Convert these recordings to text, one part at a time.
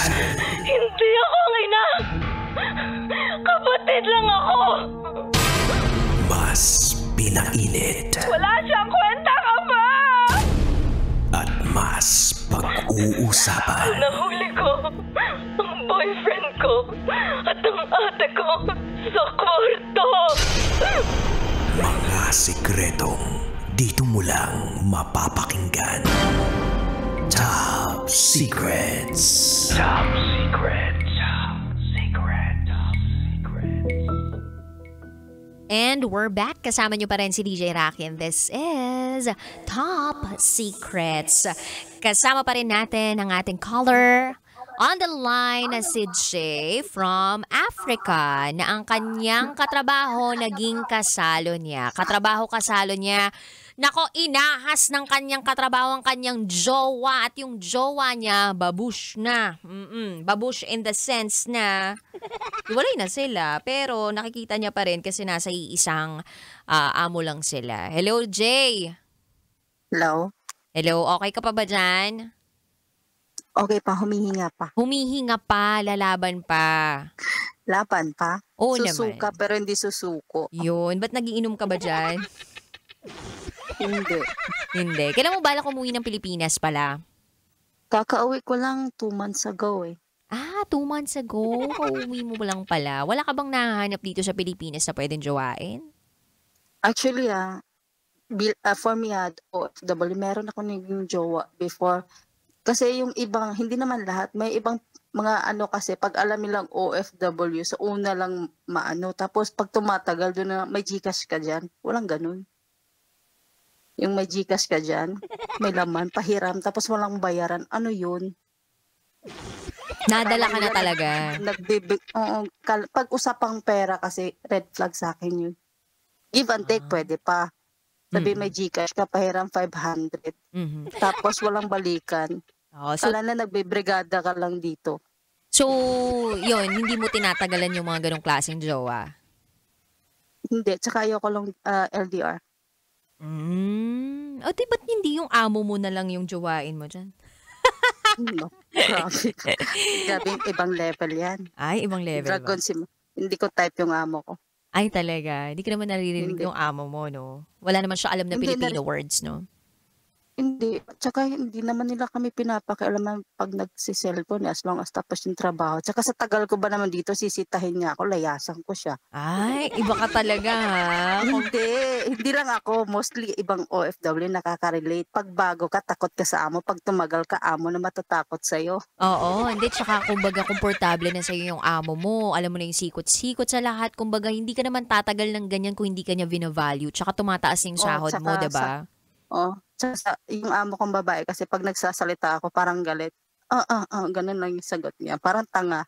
Crystal. Hindi ako ang ina! Kapatid lang ako! Mas pinainit Wala siyang kwenta ka ba? at mas pag-uusapan. Nahuli ko ang boyfriend ko at ang ate ko sa kwarto. Mga sikretong dito mo lang mapapakinggan. Top Secrets. Top Secrets. Top Secrets. Top Secrets. And we're back. Kasama nyo pa rin si DJ Rocky and this is Top Secrets. Kasama pa rin natin ang ating caller on the line na si Jay from Africa na ang kanyang katrabaho naging kasalo niya. Kasalo niya. Nako, inahas ng kanyang katrabaho ang kanyang jowa at yung jowa niya, babush na. Babush in the sense na iwalay na sila pero nakikita niya pa rin kasi nasa iisang amo lang sila. Hello, Jay. Hello? Hello, okay ka pa ba dyan? Okay pa, humihinga pa. Humihinga pa, lalaban pa. Laban pa? Oo Susuka naman. pero hindi susuko. Yun, ba't nagiinom ka ba dyan? Hindi. Hindi. Kailan mo balak umuwi ng Pilipinas pala? Kakauwi ko lang 2 months ago eh. 2 months ago. Kauwi mo lang pala. Wala ka bang nahanap dito sa Pilipinas na pwedeng jowain? Actually for me OFW, meron ako naging jowa before. Kasi yung ibang, hindi naman lahat, may ibang mga kasi pag alam nilang OFW, sa una lang maano. Tapos pag tumatagal doon na may Gcash ka dyan, walang ganun. Yung may Gcash ka dyan, may laman, pahiram, tapos walang bayaran. Ano yun? Nadala ka na talaga. Pag usapang pera kasi, red flag sa akin yun. Give and take, pwede pa. Sabi may Gcash ka, pahiram 500. Tapos walang balikan. Kala na nagbe-brigada ka lang dito. So, yun, hindi mo tinatagalan yung mga ganong klaseng jowa? Hindi, tsaka ayoko lang LDR. O, di ba't hindi yung amo mo na lang yung jowain mo dyan? No, grabe. Grabe, ibang level yan. Ay, ibang level Dragon ba? Hindi ko type yung amo ko. Ay, talaga. Hindi ka naman naririnig Hindi. yung amo mo, no? Wala naman siya alam na Hindi, Filipino words, no? Hindi. Tsaka hindi naman nila kami pinapakialaman pag nagsiselfone as long as tapos yung trabaho. Tsaka sa tagal ko ba naman dito, sisitahin niya ako, layasan ko siya. Ay, iba ka talaga, ha? Hindi lang ako. Mostly ibang OFW nakaka-relate. Pag bago ka, takot ka sa amo. Pag tumagal ka, amo na matatakot sa'yo. Oo, hindi. Tsaka, kumbaga, komportable na sa'yo yung amo mo. Alam mo na yung sikot-sikot sa lahat. Kumbaga, hindi ka naman tatagal ng ganyan kung hindi ka niya binavalue. Tsaka tumataas yung sahod mo, diba? Yung amo kong babae kasi pag nagsasalita ako, parang galit. Ganun lang yung sagot niya. Parang tanga.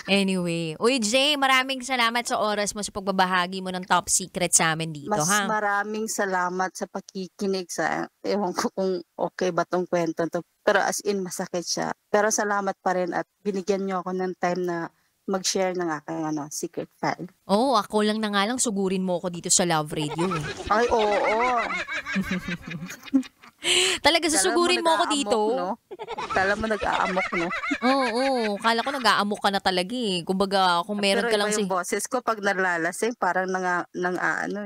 Anyway. Uy, Jay, maraming salamat sa oras mo sa pagbabahagi mo ng top secret sa amin dito, ha? Maraming salamat sa pakikinig sa, ewan ko kung okay ba tong kwento to. Pero as in, masakit siya. Pero salamat pa rin at binigyan niyo ako ng time na mag-share ng aking secret file. Oo, ako lang na nga lang sugurin mo ako dito sa Love Radio. Ay, oo. Talaga, susugurin mo ako dito. No? Kala mo nag-aamok, no? Oo, kala ko nag-aamok ka na talaga eh. Kumbaga, kung meron ka lang yung boses ko pag nalalasing, parang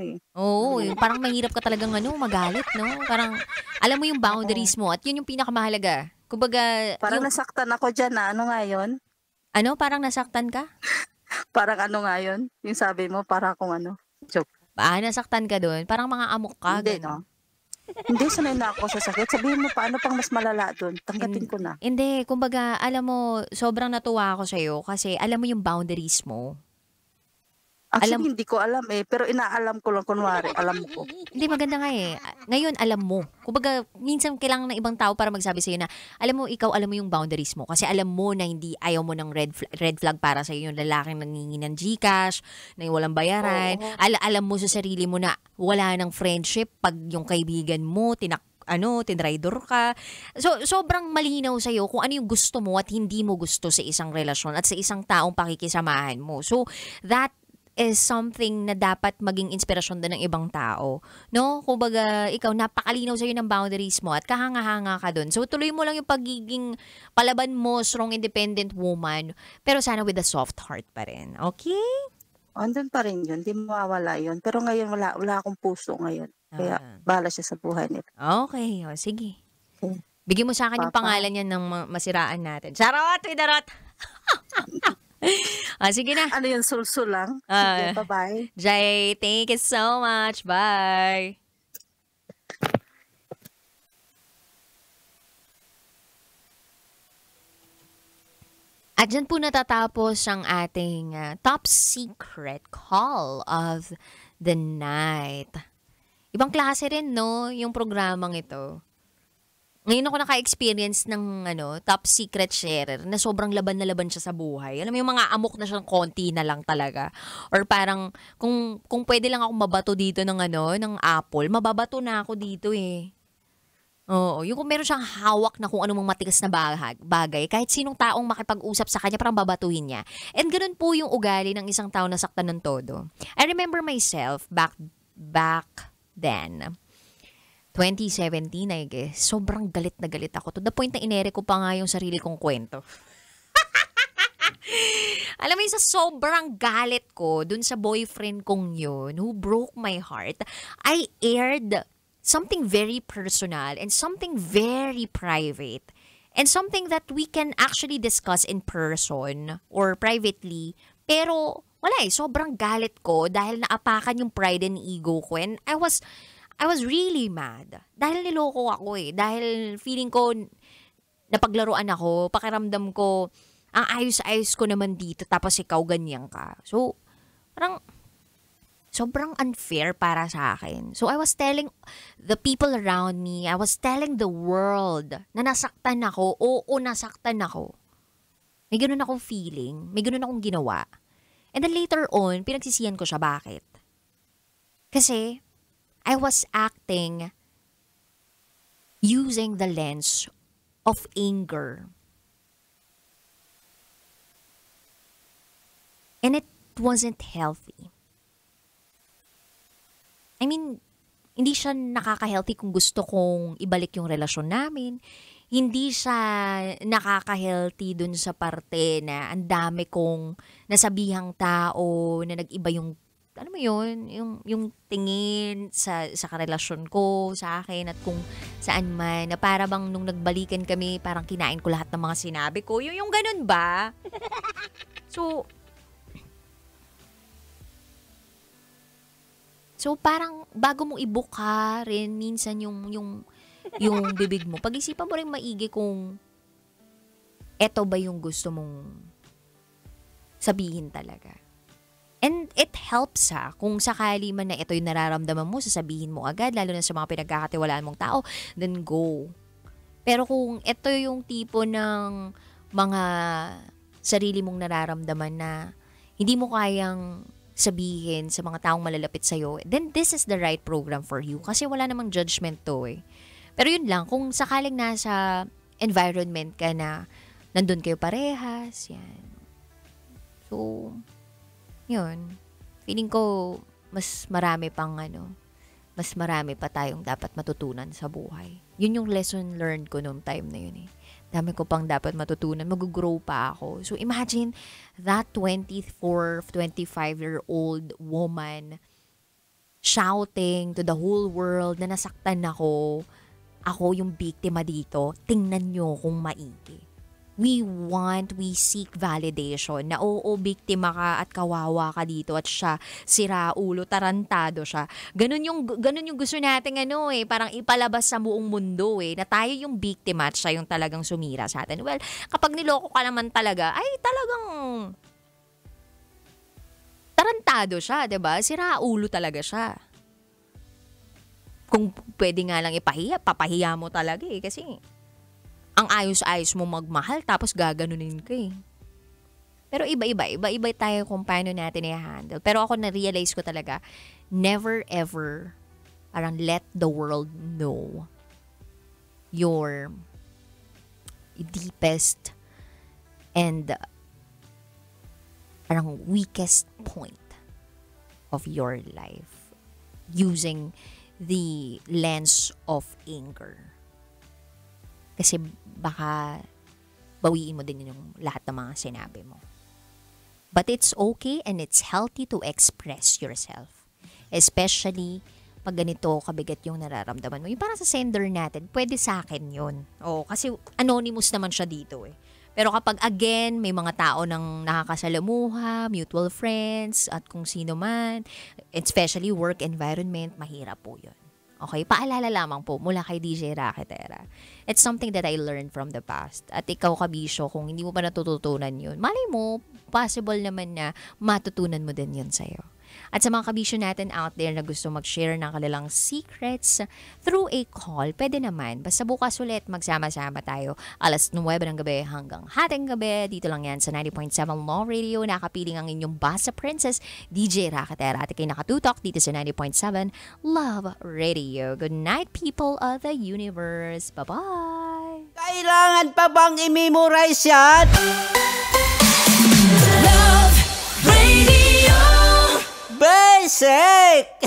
eh. Oo, parang mahirap ka talagang magalit, no? Parang, alam mo yung boundaries mo at yun yung pinakamahalaga. Kumbaga, parang nasaktan ako dyan na ano nga yun? Ano? Parang nasaktan ka? Parang ano nga yun? Yung sabi mo, parang akong joke. Nasaktan ka doon? Parang mga amok ka. Hindi, no? Hindi, sanay na ako sa sakit. Sabihin mo, paano pang mas malala doon? Tanggapin ko na. Hindi, kumbaga, alam mo, sobrang natuwa ako sa'yo kasi alam mo yung boundaries mo. Actually, hindi ko alam eh. Pero inaalam ko lang, kunwari, alam ko. Hindi, maganda nga eh. Ngayon, alam mo. Kumbaga, minsan kailangan ng ibang tao para magsabi sa'yo na, alam mo, ikaw alam mo yung boundaries mo. Kasi alam mo na hindi ayaw mo ng red flag para sa'yo yung lalaking nangingi ng Gcash, na yung walang bayaran. Alam mo sa sarili mo na wala ng friendship pag yung kaibigan mo, tinraidor ka. So, sobrang malinaw sa'yo kung ano yung gusto mo at hindi mo gusto sa isang relasyon at sa isang taong pakikisamahan mo. So, that is something na dapat maging inspirasyon din ng ibang tao. No? Kumbaga, ikaw, napakalinaw sa'yo ng boundaries mo at kahanga-hanga ka dun. So, tuloy mo lang yung pagiging palaban mo, strong, independent woman. Pero sana with a soft heart pa rin. Okay? Andun pa rin yun, di mawawala yun. Pero ngayon, wala akong puso ngayon. Kaya, bahala siya sa buhay nito. Okay, o sige. Okay. Bigyan mo sa akin yung Papa. pangalan niya ng masiraan natin. Charot! Widarot! Sige na. Ano yun, sulsul lang? Sige, bye-bye. Jay, thank you so much. Bye! At dyan po natatapos ang ating top secret call of the night. Ibang klase rin, no? Yung programang ito. Ngayon ako naka-experience ng top secret sharer na sobrang laban na laban siya sa buhay. Alam mo yung mga amok na siyang konti na lang talaga. Or parang kung pwede lang ako mabato dito ng ng apple, mababato na ako dito eh. Oo, yung kung meron siyang hawak na kung anong matigas na bagay, kahit sinong taong makipag-usap sa kanya, parang babatuhin niya. And ganun po yung ugali ng isang tao na saktan ng todo. I remember myself back then, 2017, I guess, sobrang galit na galit ako. To the point na inere ko pa nga yung sarili kong kwento. Alam mo yung sa sobrang galit ko dun sa boyfriend kong yun, who broke my heart, I aired something very personal and something very private and something that we can actually discuss in person or privately. Pero wala sobrang galit ko dahil naapakan yung pride and ego ko, and I was really mad. Dahil niloko ako dahil feeling ko napaglaruan ako, pakiramdam ko ang ayos-ayos ko naman dito tapos ikaw ganyan ka. So parang sobrang unfair para sa akin. So I was telling the people around me, I was telling the world na nasaktan ako. Oo, nasaktan ako. May ganun akong feeling. May ganun akong ginawa. And then later on, pinagsisihan ko siya. Bakit? Kasi I was acting using the lens of anger. And it wasn't healthy. I mean, hindi siya nakaka-healthy kung gusto kong ibalik yung relasyon namin. Hindi siya nakaka-healthy dun sa parte na ang dami kong nasabihang tao na nag-iba yung, ano mo yun, yung tingin sa karelasyon ko, sa akin at kung saan man. Na para bang nung nagbalikan kami, parang kinain ko lahat ng mga sinabi ko. Yung ganun ba? So parang bago mo ibuka rin minsan yung bibig mo. Pag-isipan mo rin maigi kung eto ba yung gusto mong sabihin talaga. And it helps kung sakali man na ito yung nararamdaman mo, sasabihin mo agad, lalo na sa mga pinagkakatiwalaan mong tao, then go. Pero kung ito yung tipo ng mga sarili mong nararamdaman na hindi mo kayang sabihin sa mga taong malalapit sa'yo, then this is the right program for you. Kasi wala namang judgment to Pero yun lang, kung sakaling nasa environment ka na nandun kayo parehas, yan. So, yun. Feeling ko, mas marami pa tayong dapat matutunan sa buhay. Yun yung lesson learned ko noong time na yun Dami ko pang dapat matutunan. Mag-grow pa ako. So, imagine that 24, 25-year-old woman shouting to the whole world na nasaktan ako. Ako yung biktima dito. Tingnan nyo kung maigi. We seek validation na oo, biktima ka at kawawa ka dito at siya, siraulo, tarantado siya. Ganun yung gusto natin parang ipalabas sa buong mundo na tayo yung biktima at siya yung talagang sumira sa atin. Well, kapag niloko ka naman talaga, ay talagang tarantado siya, 'di ba? Siraulo talaga siya. Kung pwede nga lang ipahiya, papahiya mo talaga kasi ang ayos-ayos mo magmahal tapos gaganunin ka Pero iba tayo kung paano natin i-handle. Pero ako na-realize ko talaga, never ever parang let the world know your deepest and parang weakest point. of your life using the lens of anger. Kasi baka bawiin mo din yung lahat ng mga sinabi mo. But it's okay and it's healthy to express yourself. Especially pag ganito kabigat yung nararamdaman mo. Yung parang sa sender natin, pwede sa akin yun. Kasi anonymous naman siya dito eh. Pero kapag again, may mga tao nang nakakasalamuha, mutual friends, at kung sino man, especially work environment, mahirap po yun. Okay, paalala lamang po mula kay DJ Raketera. It's something that I learned from the past. At ikaw, kabisyo, kung hindi mo pa natututunan yun, malay mo, possible naman na matutunan mo din yun sa'yo. At sa mga kabisyo natin out there na gusto mag-share ng kanilang secrets through a call, pwede naman. Basta bukas ulit, magsama-sama tayo. 9:00 ng gabi hanggang hating gabi. Dito lang yan sa 90.7 Law Radio. Nakapiling ang inyong Basa Princess, DJ Raketera. At ikay nakatutok dito sa 90.7 Love Radio. Good night, people of the universe. Bye-bye! Kailangan pa bang i-memorize yan? Love Radio. Basic!